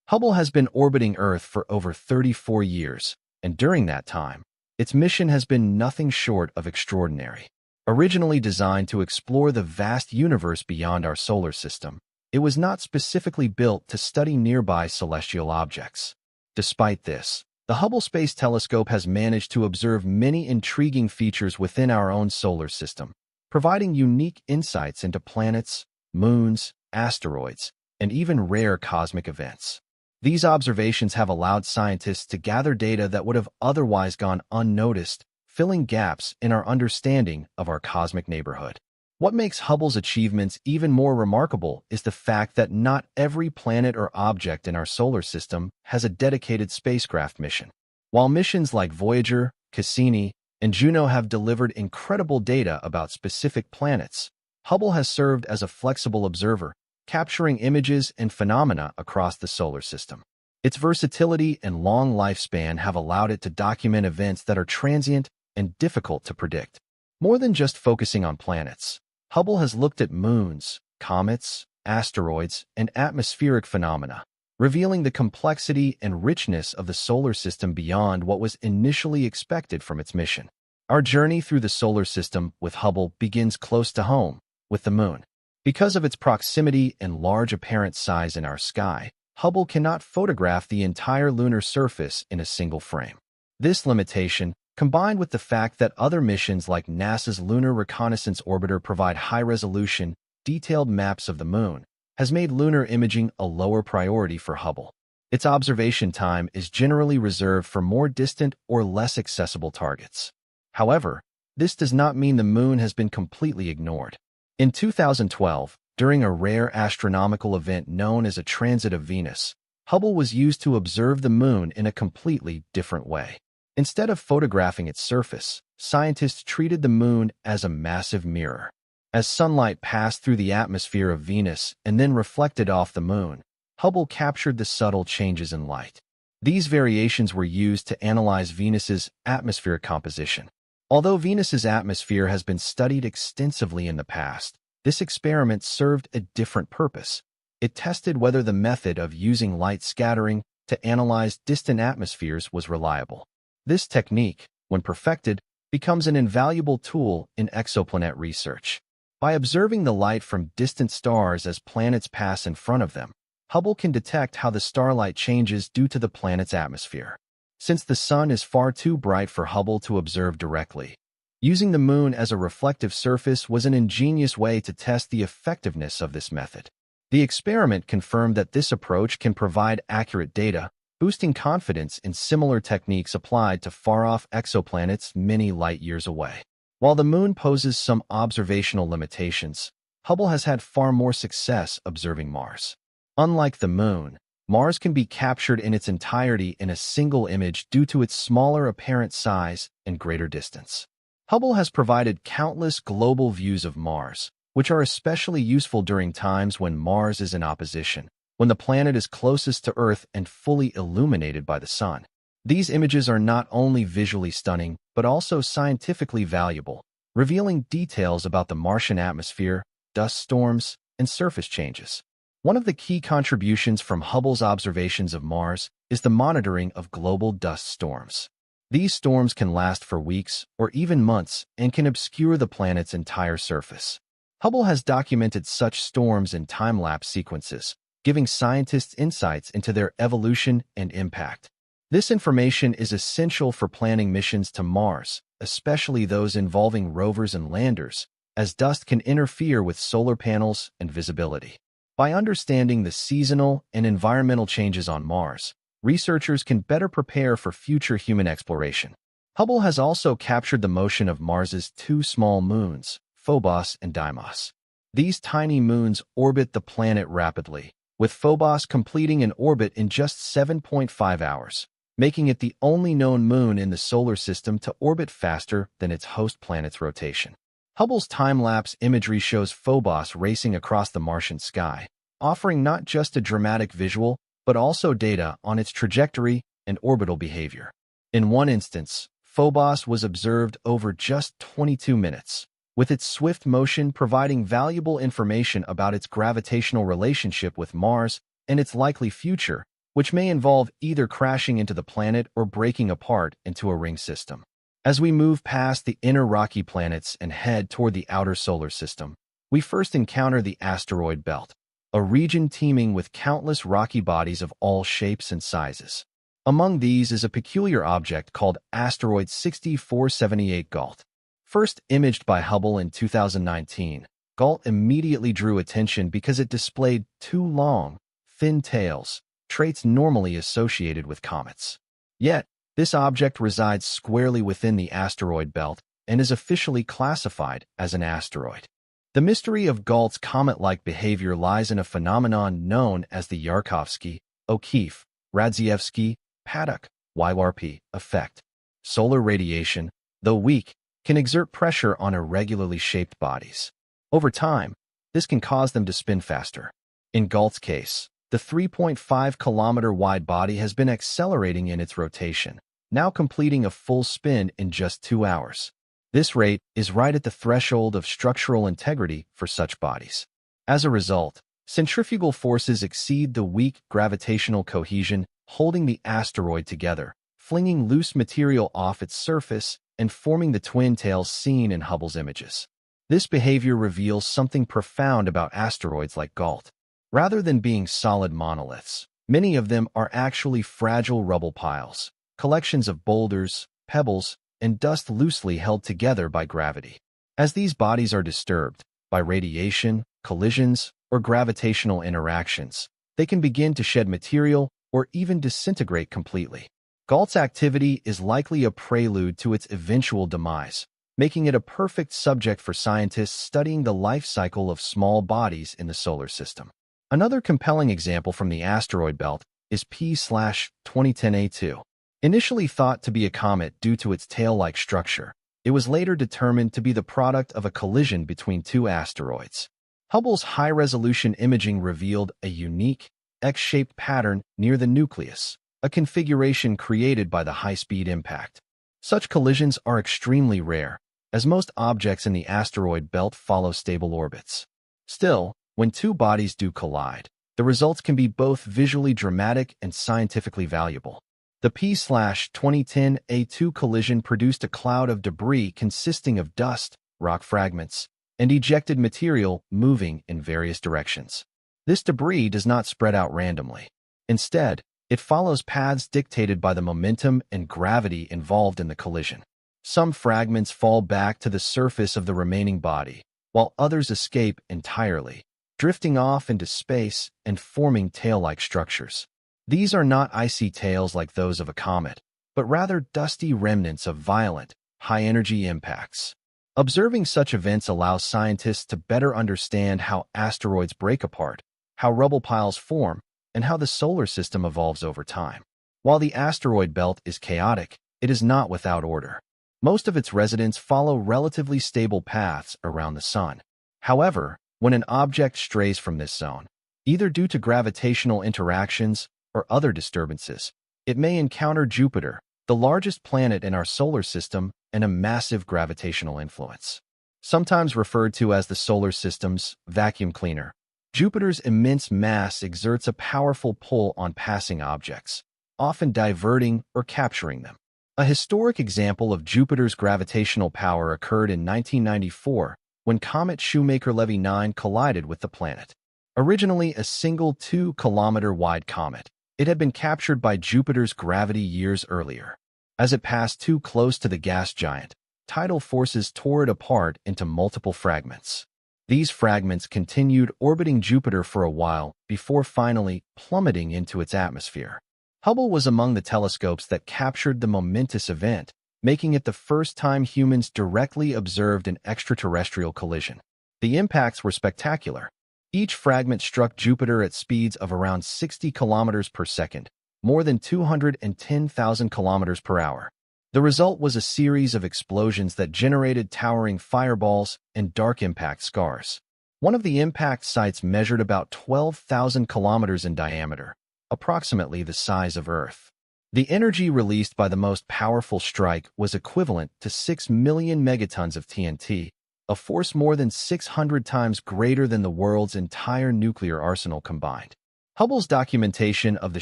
Hubble has been orbiting Earth for over 34 years, and during that time, its mission has been nothing short of extraordinary. Originally designed to explore the vast universe beyond our solar system, it was not specifically built to study nearby celestial objects. Despite this, the Hubble Space Telescope has managed to observe many intriguing features within our own solar system, providing unique insights into planets, moons, asteroids, and even rare cosmic events. These observations have allowed scientists to gather data that would have otherwise gone unnoticed, filling gaps in our understanding of our cosmic neighborhood. What makes Hubble's achievements even more remarkable is the fact that not every planet or object in our solar system has a dedicated spacecraft mission. While missions like Voyager, Cassini, and Juno have delivered incredible data about specific planets, Hubble has served as a flexible observer, capturing images and phenomena across the solar system. Its versatility and long lifespan have allowed it to document events that are transient and difficult to predict. More than just focusing on planets, Hubble has looked at moons, comets, asteroids, and atmospheric phenomena, revealing the complexity and richness of the solar system beyond what was initially expected from its mission. Our journey through the solar system with Hubble begins close to home, with the Moon. Because of its proximity and large apparent size in our sky, Hubble cannot photograph the entire lunar surface in a single frame. This limitation, combined with the fact that other missions like NASA's Lunar Reconnaissance Orbiter provide high-resolution, detailed maps of the Moon, has made lunar imaging a lower priority for Hubble. Its observation time is generally reserved for more distant or less accessible targets. However, this does not mean the Moon has been completely ignored. In 2012, during a rare astronomical event known as a transit of Venus, Hubble was used to observe the Moon in a completely different way. Instead of photographing its surface, scientists treated the Moon as a massive mirror. As sunlight passed through the atmosphere of Venus and then reflected off the Moon, Hubble captured the subtle changes in light. These variations were used to analyze Venus's atmospheric composition. Although Venus's atmosphere has been studied extensively in the past, this experiment served a different purpose. It tested whether the method of using light scattering to analyze distant atmospheres was reliable. This technique, when perfected, becomes an invaluable tool in exoplanet research. By observing the light from distant stars as planets pass in front of them, Hubble can detect how the starlight changes due to the planet's atmosphere. Since the sun is far too bright for Hubble to observe directly, using the Moon as a reflective surface was an ingenious way to test the effectiveness of this method. The experiment confirmed that this approach can provide accurate data, boosting confidence in similar techniques applied to far-off exoplanets many light-years away. While the Moon poses some observational limitations, Hubble has had far more success observing Mars. Unlike the Moon, Mars can be captured in its entirety in a single image due to its smaller apparent size and greater distance. Hubble has provided countless global views of Mars, which are especially useful during times when Mars is in opposition, when the planet is closest to Earth and fully illuminated by the sun. These images are not only visually stunning, but also scientifically valuable, revealing details about the Martian atmosphere, dust storms, and surface changes. One of the key contributions from Hubble's observations of Mars is the monitoring of global dust storms. These storms can last for weeks or even months and can obscure the planet's entire surface. Hubble has documented such storms in time-lapse sequences, giving scientists insights into their evolution and impact. This information is essential for planning missions to Mars, especially those involving rovers and landers, as dust can interfere with solar panels and visibility. By understanding the seasonal and environmental changes on Mars, researchers can better prepare for future human exploration. Hubble has also captured the motion of Mars's two small moons, Phobos and Deimos. These tiny moons orbit the planet rapidly, with Phobos completing an orbit in just 7.5 hours, making it the only known moon in the solar system to orbit faster than its host planet's rotation. Hubble's time-lapse imagery shows Phobos racing across the Martian sky, offering not just a dramatic visual, but also data on its trajectory and orbital behavior. In one instance, Phobos was observed over just 22 minutes, with its swift motion providing valuable information about its gravitational relationship with Mars and its likely future, which may involve either crashing into the planet or breaking apart into a ring system. As we move past the inner rocky planets and head toward the outer solar system, we first encounter the Asteroid Belt, a region teeming with countless rocky bodies of all shapes and sizes. Among these is a peculiar object called Asteroid 6478 Gault. First imaged by Hubble in 2019, Gault immediately drew attention because it displayed two long, thin tails, traits normally associated with comets. Yet, this object resides squarely within the asteroid belt and is officially classified as an asteroid. The mystery of Gault's comet-like behavior lies in a phenomenon known as the Yarkovsky, O'Keefe, Radzievsky, Paddock, YRP effect. Solar radiation, though weak, can exert pressure on irregularly shaped bodies. Over time, this can cause them to spin faster. In Gault's case, the 3.5-kilometer wide body has been accelerating in its rotation, now completing a full spin in just 2 hours. This rate is right at the threshold of structural integrity for such bodies. As a result, centrifugal forces exceed the weak gravitational cohesion holding the asteroid together, flinging loose material off its surface and forming the twin tails seen in Hubble's images. This behavior reveals something profound about asteroids like Gault. Rather than being solid monoliths, many of them are actually fragile rubble piles, collections of boulders, pebbles, and dust loosely held together by gravity. As these bodies are disturbed by radiation, collisions, or gravitational interactions, they can begin to shed material or even disintegrate completely. Gault's activity is likely a prelude to its eventual demise, making it a perfect subject for scientists studying the life cycle of small bodies in the solar system. Another compelling example from the asteroid belt is P/2010A2. Initially thought to be a comet due to its tail-like structure, it was later determined to be the product of a collision between two asteroids. Hubble's high-resolution imaging revealed a unique, X-shaped pattern near the nucleus, a configuration created by the high-speed impact. Such collisions are extremely rare, as most objects in the asteroid belt follow stable orbits. Still, when two bodies do collide, the results can be both visually dramatic and scientifically valuable. The P/2010A2 collision produced a cloud of debris consisting of dust, rock fragments, and ejected material moving in various directions. This debris does not spread out randomly. Instead, it follows paths dictated by the momentum and gravity involved in the collision. Some fragments fall back to the surface of the remaining body, while others escape entirely, drifting off into space and forming tail-like structures. These are not icy tails like those of a comet, but rather dusty remnants of violent, high-energy impacts. Observing such events allows scientists to better understand how asteroids break apart, how rubble piles form, and how the solar system evolves over time. While the asteroid belt is chaotic, it is not without order. Most of its residents follow relatively stable paths around the Sun. However, when an object strays from this zone, either due to gravitational interactions or other disturbances, it may encounter Jupiter, the largest planet in our solar system and a massive gravitational influence. Sometimes referred to as the solar system's vacuum cleaner, Jupiter's immense mass exerts a powerful pull on passing objects, often diverting or capturing them. A historic example of Jupiter's gravitational power occurred in 1994 when comet Shoemaker-Levy 9 collided with the planet. Originally a single 2-kilometer-wide comet, it had been captured by Jupiter's gravity years earlier. As it passed too close to the gas giant, tidal forces tore it apart into multiple fragments. These fragments continued orbiting Jupiter for a while before finally plummeting into its atmosphere. Hubble was among the telescopes that captured the momentous event, making it the first time humans directly observed an extraterrestrial collision. The impacts were spectacular. Each fragment struck Jupiter at speeds of around 60 kilometers per second, more than 210,000 kilometers per hour. The result was a series of explosions that generated towering fireballs and dark impact scars. One of the impact sites measured about 12,000 kilometers in diameter, approximately the size of Earth. The energy released by the most powerful strike was equivalent to 6 million megatons of TNT, a force more than 600 times greater than the world's entire nuclear arsenal combined. Hubble's documentation of the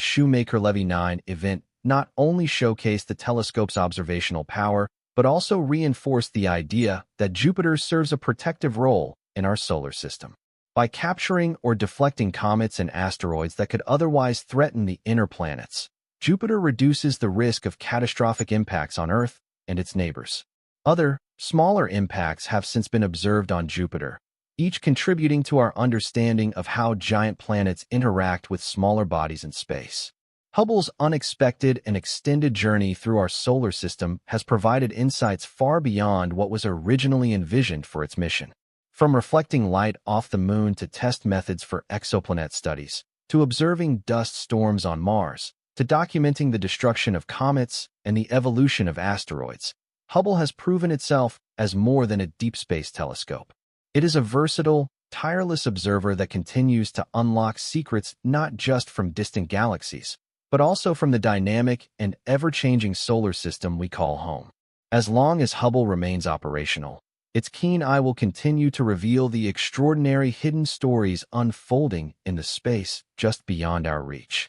Shoemaker-Levy 9 event not only showcased the telescope's observational power, but also reinforced the idea that Jupiter serves a protective role in our solar system. By capturing or deflecting comets and asteroids that could otherwise threaten the inner planets, Jupiter reduces the risk of catastrophic impacts on Earth and its neighbors. Other, smaller impacts have since been observed on Jupiter, each contributing to our understanding of how giant planets interact with smaller bodies in space. Hubble's unexpected and extended journey through our solar system has provided insights far beyond what was originally envisioned for its mission. From reflecting light off the moon to test methods for exoplanet studies, to observing dust storms on Mars, to documenting the destruction of comets and the evolution of asteroids, Hubble has proven itself as more than a deep space telescope. It is a versatile, tireless observer that continues to unlock secrets not just from distant galaxies, but also from the dynamic and ever-changing solar system we call home. As long as Hubble remains operational, its keen eye will continue to reveal the extraordinary hidden stories unfolding in the space just beyond our reach.